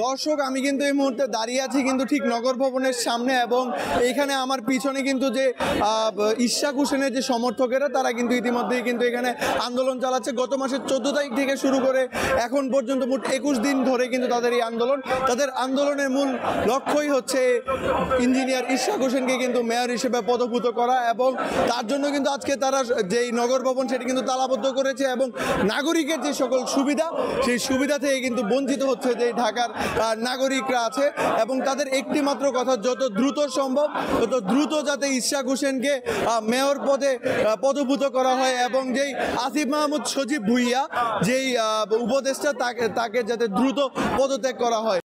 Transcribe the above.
দর্শক, আমি কিন্তু এই মুহূর্তে দাঁড়িয়ে আছি কিন্তু ঠিক নগর ভবনের সামনে, এবং এইখানে আমার পিছনে কিন্তু যে ইশরাক হোসেনের যে সমর্থকেরা তারা কিন্তু ইতিমধ্যেই কিন্তু এখানে আন্দোলন চালাচ্ছে। গত মাসের 14 তারিখ থেকে শুরু করে এখন পর্যন্ত মোট 21 দিন ধরে কিন্তু তাদের এই আন্দোলন, তাদের আন্দোলনের মূল লক্ষ্যই হচ্ছে ইঞ্জিনিয়ার ইশরাক হোসেনকে কিন্তু মেয়র হিসেবে পদভূত করা, এবং তার জন্য কিন্তু আজকে তারা যেই নগর ভবন সেটি কিন্তু তালাবদ্ধ করেছে, এবং নাগরিকের যে সকল সুবিধা সেই সুবিধা থেকে কিন্তু বঞ্চিত হচ্ছে যে ঢাকার নাগরিকরা আছে। এবং তাদের একটি মাত্র কথা, যত দ্রুত সম্ভব তত দ্রুত যাতে ইশরাক হোসেনকে মেয়র পদে পদভূত করা হয়, এবং যেই আসিফ মাহমুদ সজীব ভুঁইয়া যেই উপদেষ্টা তাকে যাতে দ্রুত পদত্যাগ করা হয়।